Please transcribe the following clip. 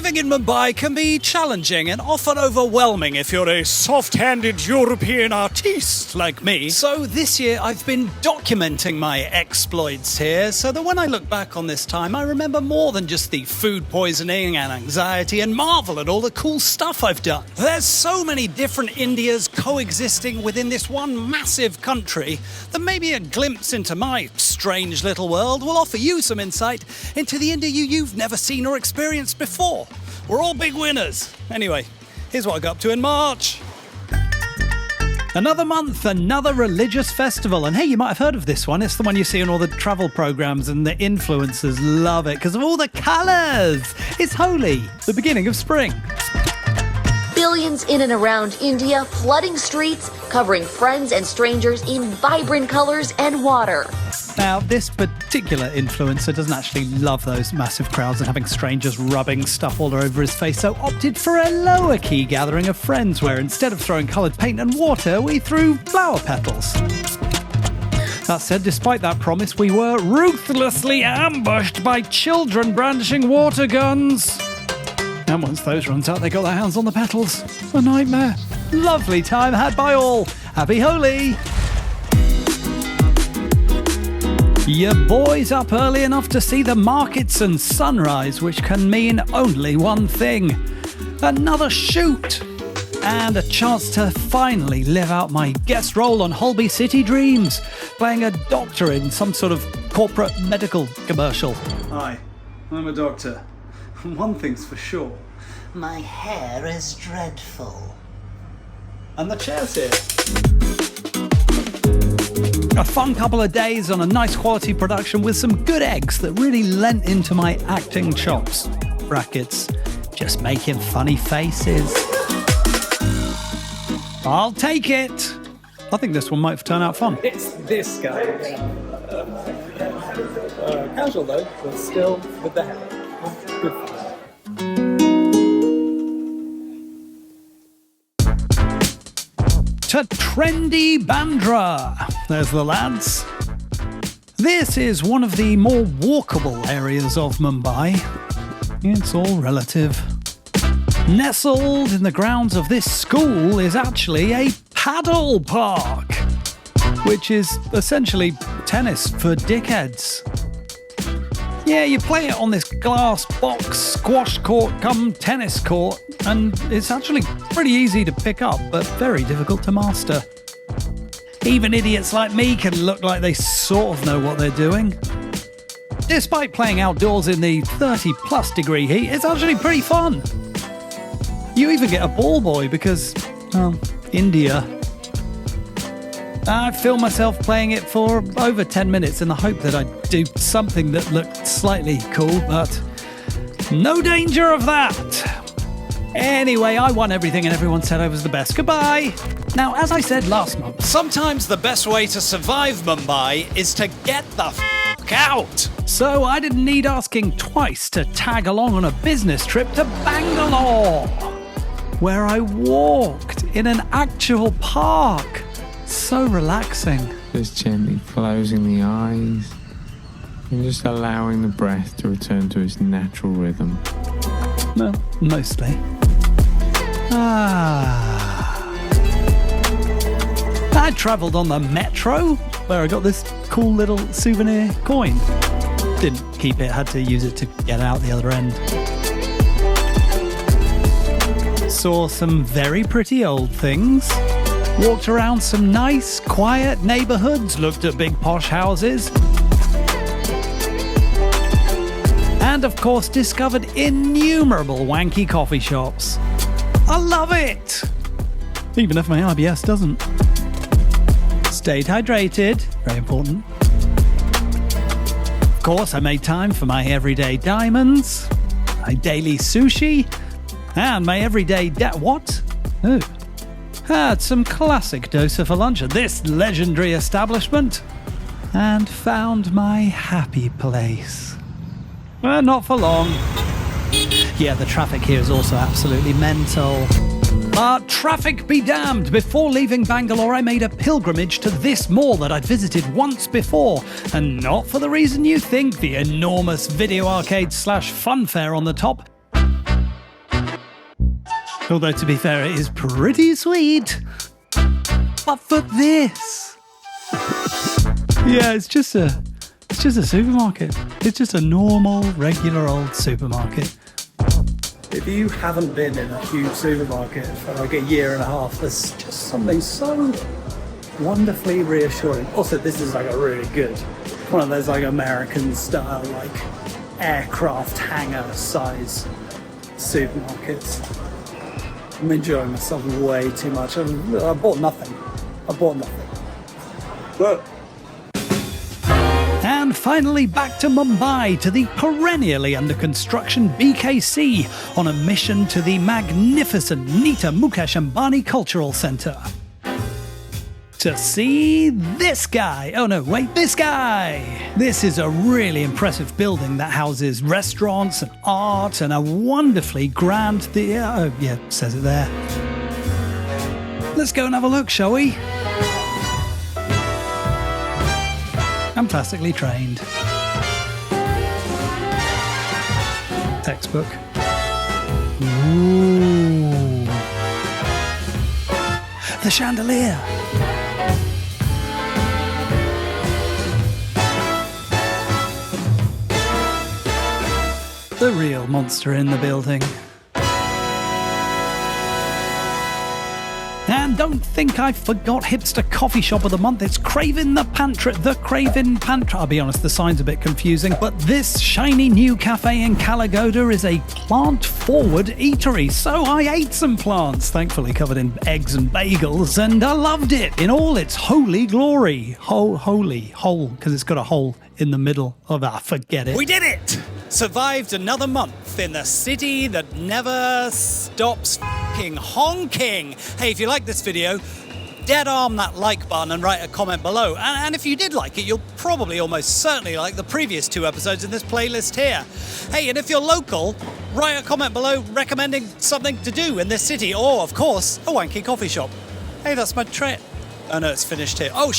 Living in Mumbai can be challenging and often overwhelming if you're a soft-handed European artiste like me. So this year I've been documenting my exploits here so that when I look back on this time I remember more than just the food poisoning and anxiety and marvel at all the cool stuff I've done. There's so many different Indias coexisting within this one massive country that maybe a glimpse into my strange little world will offer you some insight into the India you've never seen or experienced before. We're all big winners. Anyway, here's what I got up to in March. Another month, another religious festival. And hey, you might have heard of this one. It's the one you see in all the travel programs and the influencers love it because of all the colours. It's Holi, the beginning of spring. Billions in and around India, flooding streets, covering friends and strangers in vibrant colors and water. Now, this particular influencer doesn't actually love those massive crowds and having strangers rubbing stuff all over his face, so opted for a lower-key gathering of friends where instead of throwing coloured paint and water, we threw flower petals. That said, despite that promise, we were ruthlessly ambushed by children brandishing water guns. And once those runs out, they got their hands on the petals. A nightmare. Lovely time had by all. Happy Holi! Your boy's up early enough to see the markets and sunrise, which can mean only one thing. Another shoot! And a chance to finally live out my guest role on Holby City Dreams, playing a doctor in some sort of corporate medical commercial. Hi, I'm a doctor. One thing's for sure. My hair is dreadful. And the chair's here. A fun couple of days on a nice quality production with some good eggs that really lent into my acting chops. Brackets, just making funny faces. I'll take it. I think this one might turn out fun. It's this guy. Casual though, but still with the hair. Good fun. To trendy Bandra. There's the lads. This is one of the more walkable areas of Mumbai. It's all relative. Nestled in the grounds of this school is actually a paddle park, which is essentially tennis for dickheads. Yeah, you play it on this glass box squash court come tennis court, and it's actually pretty easy to pick up, but very difficult to master. Even idiots like me can look like they sort of know what they're doing. Despite playing outdoors in the 30+ degree heat, it's actually pretty fun. You even get a ball boy because, well, India. I filmed myself playing it for over 10 minutes in the hope that I'd do something that looked slightly cool, but no danger of that. Anyway, I won everything and everyone said I was the best. Goodbye. Now, as I said last month, sometimes the best way to survive Mumbai is to get the f*** out. So I didn't need asking twice to tag along on a business trip to Bangalore, where I walked in an actual park. So relaxing. Just gently closing the eyes and just allowing the breath to return to its natural rhythm. Well, mostly. I travelled on the metro, where I got this cool little souvenir coin. Didn't keep it, had to use it to get out the other end. Saw some very pretty old things. Walked around some nice, quiet neighbourhoods, looked at big posh houses. And of course discovered innumerable wanky coffee shops. I love it! Even if my IBS doesn't. Stayed hydrated, very important. Of course I made time for my everyday diamonds, my daily sushi, and my everyday what? Oh. Had some classic dosa for lunch at this legendary establishment and found my happy place. Well, not for long. Yeah, the traffic here is also absolutely mental. But traffic be damned! Before leaving Bangalore, I made a pilgrimage to this mall that I'd visited once before, and not for the reason you think, the enormous video arcade / fun fair on the top. Although, to be fair, it is pretty sweet. But for this... Yeah, it's just a supermarket. It's just a normal, regular old supermarket. If you haven't been in a huge supermarket for like a year and a half, there's just something so wonderfully reassuring. Also, this is like a really good, one of those like American style, like aircraft hangar size supermarkets. I'm enjoying myself way too much. I bought nothing. But... And finally back to Mumbai, to the perennially under construction BKC, on a mission to the magnificent NITA MUKESH AMBANI Cultural Centre. To see this guy. Oh no, wait, this guy! This is a really impressive building that houses restaurants and art and a wonderfully grand theatre. Oh yeah, it says it there. Let's go and have a look, shall we? I'm classically trained. Textbook. Ooh. The chandelier. The real monster in the building. And don't think I forgot hipster coffee shop of the month. It's CRAVIN the PANTRY. The CRAVIN PANTRY. I'll be honest, the sign's a bit confusing, but this shiny new cafe in GHODA is a plant-forward eatery. So I ate some plants, thankfully covered in eggs and bagels, and I loved it in all its holy glory. Whole, because it's got a hole in the middle of forget it. We did it! Survived another month in the city that never stops f***ing honking. Hey, if you like this video, dead arm that like button and write a comment below. And if you did like it, you'll probably almost certainly like the previous 2 episodes in this playlist here. Hey, and if you're local, write a comment below recommending something to do in this city, or, of course, a wanky coffee shop. Hey, that's my tray. Oh no, it's finished here. Oh,